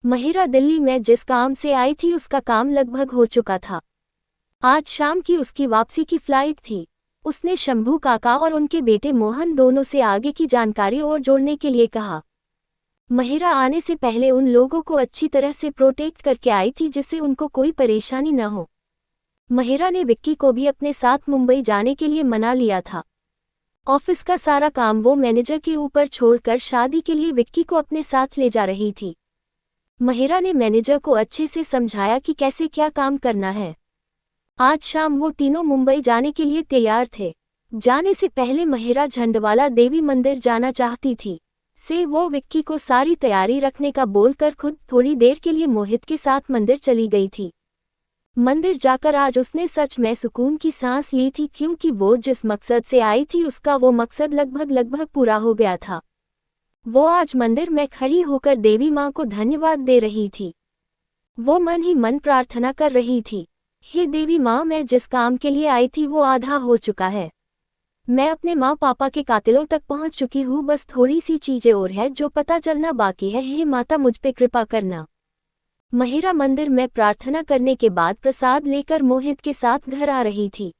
महिरा दिल्ली में जिस काम से आई थी उसका काम लगभग हो चुका था। आज शाम की उसकी वापसी की फ्लाइट थी। उसने शंभू काका और उनके बेटे मोहन दोनों से आगे की जानकारी और जोड़ने के लिए कहा। महिरा आने से पहले उन लोगों को अच्छी तरह से प्रोटेक्ट करके आई थी जिससे उनको कोई परेशानी न हो। महिरा ने विक्की को भी अपने साथ मुंबई जाने के लिए मना लिया था। ऑफिस का सारा काम वो मैनेजर के ऊपर छोड़कर शादी के लिए विक्की को अपने साथ ले जा रही थी। महिरा ने मैनेजर को अच्छे से समझाया कि कैसे क्या काम करना है। आज शाम वो तीनों मुंबई जाने के लिए तैयार थे। जाने से पहले महिरा झंडवाला देवी मंदिर जाना चाहती थी। वो विक्की को सारी तैयारी रखने का बोलकर खुद थोड़ी देर के लिए मोहित के साथ मंदिर चली गई थी। मंदिर जाकर आज उसने सच में सुकून की सांस ली थी, क्योंकि वो जिस मकसद से आई थी उसका वो मकसद लगभग पूरा हो गया था। वो आज मंदिर में खड़ी होकर देवी माँ को धन्यवाद दे रही थी। वो मन ही मन प्रार्थना कर रही थी, हे देवी माँ, मैं जिस काम के लिए आई थी वो आधा हो चुका है। मैं अपने माँ पापा के कातिलों तक पहुँच चुकी हूँ, बस थोड़ी सी चीजें और है जो पता चलना बाकी है। हे माता, मुझ पे कृपा करना। महिरा मंदिर में प्रार्थना करने के बाद प्रसाद लेकर मोहित के साथ घर आ रही थी।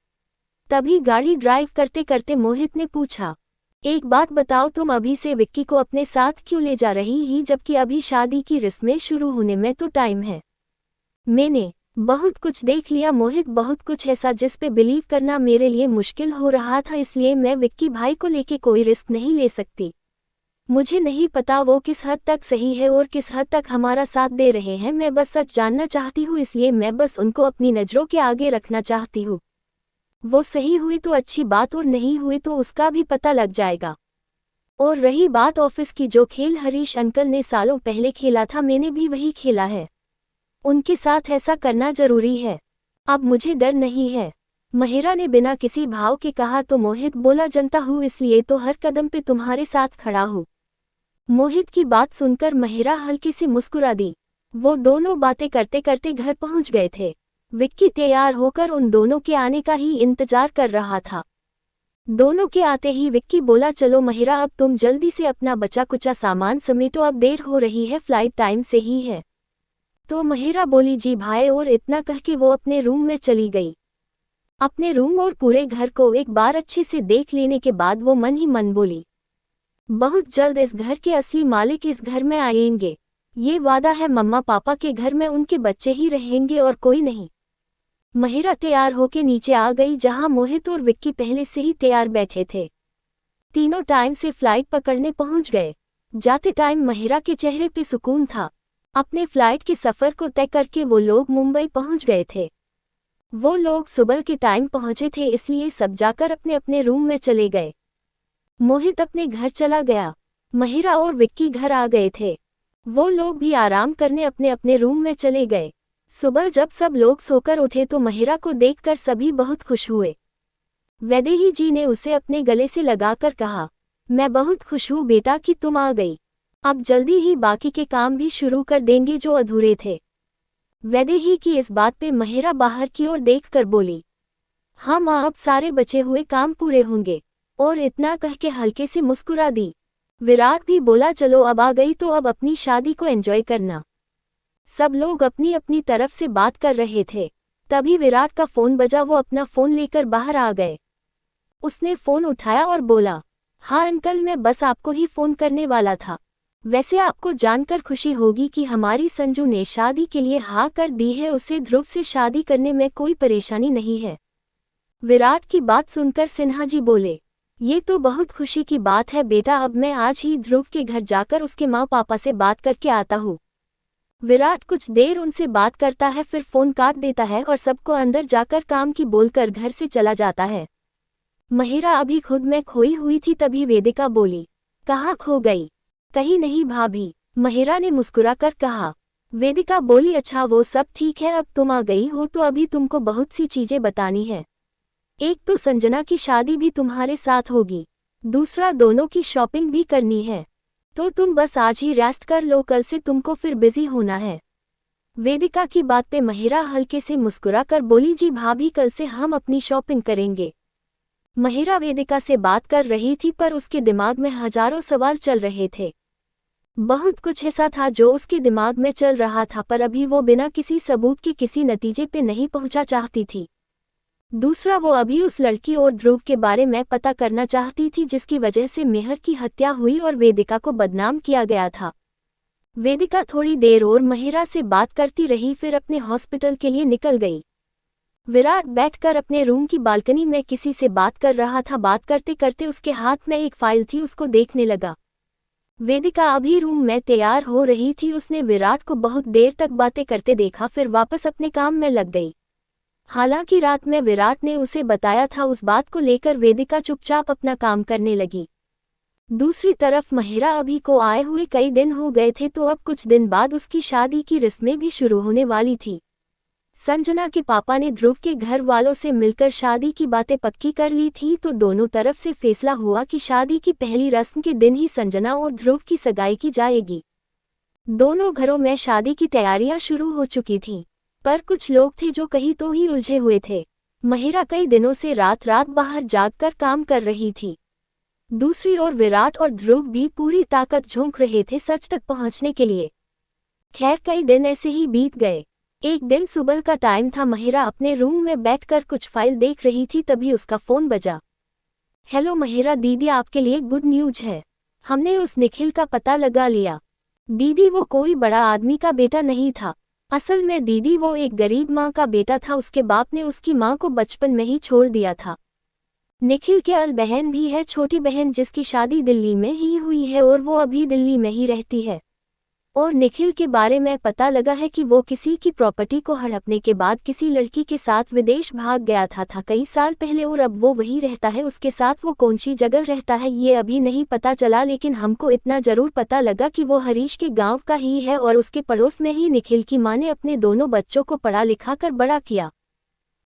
तभी गाड़ी ड्राइव करते करते मोहित ने पूछा, एक बात बताओ, तुम अभी से विक्की को अपने साथ क्यों ले जा रही ही, जबकि अभी शादी की रस्में शुरू होने में तो टाइम है। मैंने बहुत कुछ देख लिया मोहित, बहुत कुछ ऐसा जिस पे बिलीव करना मेरे लिए मुश्किल हो रहा था, इसलिए मैं विक्की भाई को लेके कोई रिस्क नहीं ले सकती। मुझे नहीं पता वो किस हद तक सही है और किस हद तक हमारा साथ दे रहे हैं। मैं बस सच जानना चाहती हूँ, इसलिए मैं बस उनको अपनी नज़रों के आगे रखना चाहती हूँ। वो सही हुई तो अच्छी बात, और नहीं हुई तो उसका भी पता लग जाएगा। और रही बात ऑफिस की, जो खेल हरीश अंकल ने सालों पहले खेला था, मैंने भी वही खेला है। उनके साथ ऐसा करना जरूरी है। अब मुझे डर नहीं है। महिरा ने बिना किसी भाव के कहा। तो मोहित बोला, जनता हूँ इसलिए तो हर कदम पे तुम्हारे साथ खड़ा हूँ। मोहित की बात सुनकर महिरा हल्की सी मुस्कुरा दी। वो दोनों बातें करते करते घर पहुंच गए थे। विक्की तैयार होकर उन दोनों के आने का ही इंतजार कर रहा था। दोनों के आते ही विक्की बोला, चलो महिरा, अब तुम जल्दी से अपना बचा कुचा सामान समेटो, अब देर हो रही है, फ्लाइट टाइम से ही है। तो महिरा बोली, जी भाई, और इतना कह के वो अपने रूम में चली गई। अपने रूम और पूरे घर को एक बार अच्छे से देख लेने के बाद वो मन ही मन बोली, बहुत जल्द इस घर के असली मालिक इस घर में आएंगे। ये वादा है, मम्मा पापा के घर में उनके बच्चे ही रहेंगे और कोई नहीं। महिरा तैयार होके नीचे आ गई, जहां मोहित और विक्की पहले से ही तैयार बैठे थे। तीनों टाइम से फ्लाइट पकड़ने पहुंच गए। जाते टाइम महिरा के चेहरे पे सुकून था। अपने फ्लाइट के सफ़र को तय करके वो लोग मुंबई पहुंच गए थे। वो लोग सुबह के टाइम पहुंचे थे, इसलिए सब जाकर अपने अपने रूम में चले गए। मोहित अपने घर चला गया। महिरा और विक्की घर आ गए थे। वो लोग भी आराम करने अपने अपने रूम में चले गए। सुबह जब सब लोग सोकर उठे तो महिरा को देखकर सभी बहुत खुश हुए। वैदेही जी ने उसे अपने गले से लगाकर कहा, मैं बहुत खुश हूँ बेटा कि तुम आ गई। अब जल्दी ही बाकी के काम भी शुरू कर देंगे जो अधूरे थे। वैदेही की इस बात पे महिरा बाहर की ओर देखकर बोली, हाँ माँ, अब सारे बचे हुए काम पूरे होंगे। और इतना कह के हल्के से मुस्कुरा दी। विराट भी बोला, चलो अब आ गई तो अब अपनी शादी को एंजॉय करना। सब लोग अपनी अपनी तरफ से बात कर रहे थे। तभी विराट का फोन बजा। वो अपना फोन लेकर बाहर आ गए। उसने फोन उठाया और बोला, हाँ अंकल, मैं बस आपको ही फोन करने वाला था। वैसे आपको जानकर खुशी होगी कि हमारी संजू ने शादी के लिए हाँ कर दी है। उसे ध्रुव से शादी करने में कोई परेशानी नहीं है। विराट की बात सुनकर सिन्हा जी बोले, ये तो बहुत खुशी की बात है बेटा, अब मैं आज ही ध्रुव के घर जाकर उसके माँ पापा से बात करके आता हूँ। विराट कुछ देर उनसे बात करता है, फिर फोन काट देता है और सबको अंदर जाकर काम की बोलकर घर से चला जाता है। महिरा अभी खुद में खोई हुई थी, तभी वेदिका बोली, कहाँ खो गई? कहीं नहीं भाभी, महिरा ने मुस्कुराकर कहा। वेदिका बोली, अच्छा वो सब ठीक है, अब तुम आ गई हो तो अभी तुमको बहुत सी चीजें बतानी है। एक तो संजना की शादी भी तुम्हारे साथ होगी, दूसरा दोनों की शॉपिंग भी करनी है। तो तुम बस आज ही रेस्ट कर लो, कल से तुमको फिर बिजी होना है। वेदिका की बात पे महिरा हल्के से मुस्कुराकर बोली, जी भाभी, कल से हम अपनी शॉपिंग करेंगे। महिरा वेदिका से बात कर रही थी, पर उसके दिमाग में हजारों सवाल चल रहे थे। बहुत कुछ ऐसा था जो उसके दिमाग में चल रहा था, पर अभी वो बिना किसी सबूत के किसी नतीजे पे नहीं पहुंचा चाहती थी। दूसरा, वो अभी उस लड़की और ध्रुव के बारे में पता करना चाहती थी जिसकी वजह से मेहर की हत्या हुई और वेदिका को बदनाम किया गया था। वेदिका थोड़ी देर और महिरा से बात करती रही, फिर अपने हॉस्पिटल के लिए निकल गई। विराट बैठकर अपने रूम की बालकनी में किसी से बात कर रहा था। बात करते करते उसके हाथ में एक फाइल थी, उसको देखने लगा। वेदिका अभी रूम में तैयार हो रही थी। उसने विराट को बहुत देर तक बातें करते देखा, फिर वापस अपने काम में लग गई। हालांकि रात में विराट ने उसे बताया था, उस बात को लेकर वेदिका चुपचाप अपना काम करने लगी। दूसरी तरफ महिरा अभी को आए हुए कई दिन हो गए थे, तो अब कुछ दिन बाद उसकी शादी की रस्में भी शुरू होने वाली थी। संजना के पापा ने ध्रुव के घर वालों से मिलकर शादी की बातें पक्की कर ली थी, तो दोनों तरफ से फैसला हुआ कि शादी की पहली रस्म के दिन ही संजना और ध्रुव की सगाई की जाएगी। दोनों घरों में शादी की तैयारियां शुरू हो चुकी थीं, पर कुछ लोग थे जो कहीं तो ही उलझे हुए थे। महिरा कई दिनों से रात रात बाहर जागकर काम कर रही थी। दूसरी ओर विराट और ध्रुव भी पूरी ताकत झोंक रहे थे सच तक पहुंचने के लिए। खैर, कई दिन ऐसे ही बीत गए। एक दिन सुबह का टाइम था। महिरा अपने रूम में बैठकर कुछ फाइल देख रही थी, तभी उसका फोन बजा। हेलो महिरा दीदी, आपके लिए गुड न्यूज है। हमने उस निखिल का पता लगा लिया। दीदी, वो कोई बड़ा आदमी का बेटा नहीं था। असल में दीदी, वो एक गरीब माँ का बेटा था। उसके बाप ने उसकी माँ को बचपन में ही छोड़ दिया था। निखिल के अल बहन भी है, छोटी बहन, जिसकी शादी दिल्ली में ही हुई है और वो अभी दिल्ली में ही रहती है। और निखिल के बारे में पता लगा है कि वो किसी की प्रॉपर्टी को हड़पने के बाद किसी लड़की के साथ विदेश भाग गया था कई साल पहले, और अब वो वहीं रहता है। उसके साथ वो कौन सी जगह रहता है ये अभी नहीं पता चला, लेकिन हमको इतना जरूर पता लगा कि वो हरीश के गांव का ही है और उसके पड़ोस में ही निखिल की मां ने अपने दोनों बच्चों को पढ़ा लिखा कर बड़ा किया।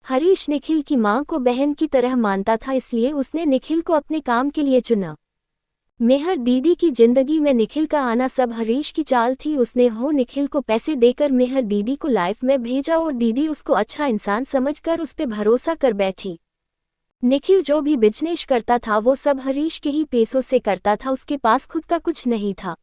हरीश निखिल की मां को बहन की तरह मानता था, इसलिए उसने निखिल को अपने काम के लिए चुना। मेहर दीदी की जिंदगी में निखिल का आना सब हरीश की चाल थी। उसने निखिल को पैसे देकर मेहर दीदी को लाइफ में भेजा और दीदी उसको अच्छा इंसान समझकर उस पे भरोसा कर बैठी। निखिल जो भी बिजनेस करता था वो सब हरीश के ही पैसों से करता था, उसके पास खुद का कुछ नहीं था।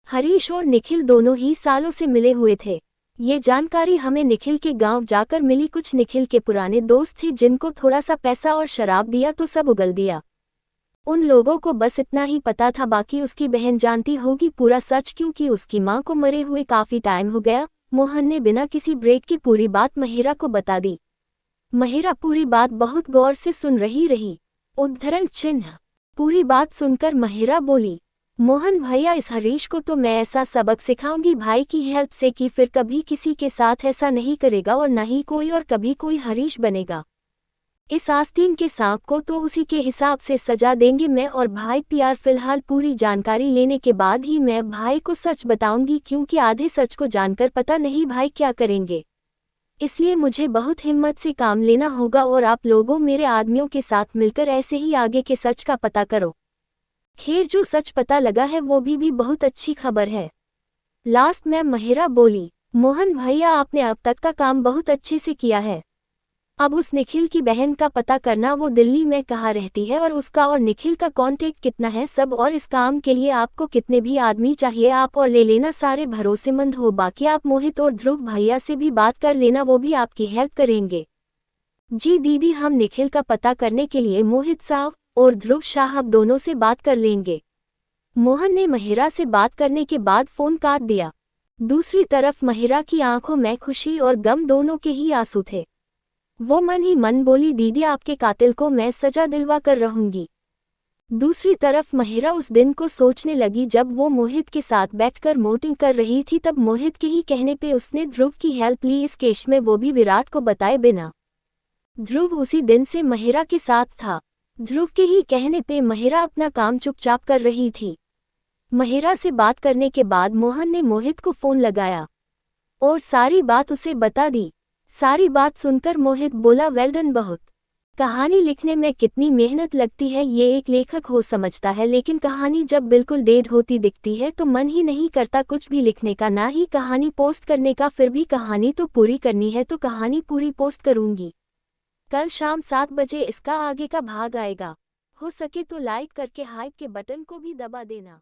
हरीश और निखिल दोनों ही सालों से मिले हुए थे। ये जानकारी हमें निखिल के गांव जाकर मिली। कुछ निखिल के पुराने दोस्त थे जिनको थोड़ा सा पैसा और शराब दिया तो सब उगल दिया। उन लोगों को बस इतना ही पता था, बाकी उसकी बहन जानती होगी पूरा सच, क्योंकि उसकी मां को मरे हुए काफी टाइम हो गया। मोहन ने बिना किसी ब्रेक की पूरी बात महिरा को बता दी। महिरा पूरी बात बहुत गौर से सुन रही रही। उद्धरण चिन्ह। पूरी बात सुनकर महिरा बोली, मोहन भैया, इस हरीश को तो मैं ऐसा सबक सिखाऊंगी भाई की हेल्प से कि फिर कभी किसी के साथ ऐसा नहीं करेगा और न ही कोई और कभी कोई हरीश बनेगा। इस आस्तीन के सांप को तो उसी के हिसाब से सजा देंगे मैं और भाई प्यार। फिलहाल पूरी जानकारी लेने के बाद ही मैं भाई को सच बताऊंगी, क्योंकि आधे सच को जानकर पता नहीं भाई क्या करेंगे। इसलिए मुझे बहुत हिम्मत से काम लेना होगा और आप लोगों मेरे आदमियों के साथ मिलकर ऐसे ही आगे के सच का पता करो। खैर, जो सच पता लगा है वो भी बहुत अच्छी खबर है। लास्ट में महिरा बोली, मोहन भैया, आपने अब तक का काम बहुत अच्छे से किया है। अब उस निखिल की बहन का पता करना, वो दिल्ली में कहाँ रहती है और उसका और निखिल का कांटेक्ट कितना है सब, और इस काम के लिए आपको कितने भी आदमी चाहिए आप और ले लेना, सारे भरोसेमंद हो। बाकी आप मोहित और ध्रुव भैया से भी बात कर लेना, वो भी आपकी हेल्प करेंगे। जी दीदी, हम निखिल का पता करने के लिए मोहित साहब और ध्रुव साहब दोनों से बात कर लेंगे। मोहन ने महिरा से बात करने के बाद फोन काट दिया। दूसरी तरफ महिरा की आंखों में खुशी और गम दोनों के ही आंसू थे। वो मन ही मन बोली, दीदी, आपके कातिल को मैं सजा दिलवा कर रहूंगी। दूसरी तरफ महिरा उस दिन को सोचने लगी जब वो मोहित के साथ बैठकर मोटिंग कर रही थी। तब मोहित के ही कहने पे उसने ध्रुव की हेल्प ली इस केस में, वो भी विराट को बताए बिना। ध्रुव उसी दिन से महिरा के साथ था। ध्रुव के ही कहने पे महिरा अपना काम चुपचाप कर रही थी। महिरा से बात करने के बाद मोहन ने मोहित को फोन लगाया और सारी बात उसे बता दी। सारी बात सुनकर मोहित बोला, वेल डन, बहुत। कहानी लिखने में कितनी मेहनत लगती है ये एक लेखक हो समझता है, लेकिन कहानी जब बिल्कुल डेड होती दिखती है तो मन ही नहीं करता कुछ भी लिखने का, ना ही कहानी पोस्ट करने का। फिर भी कहानी तो पूरी करनी है तो कहानी पूरी पोस्ट करूंगी। कल शाम 7 बजे इसका आगे का भाग आएगा। हो सके तो लाइक करके हाइप के बटन को भी दबा देना।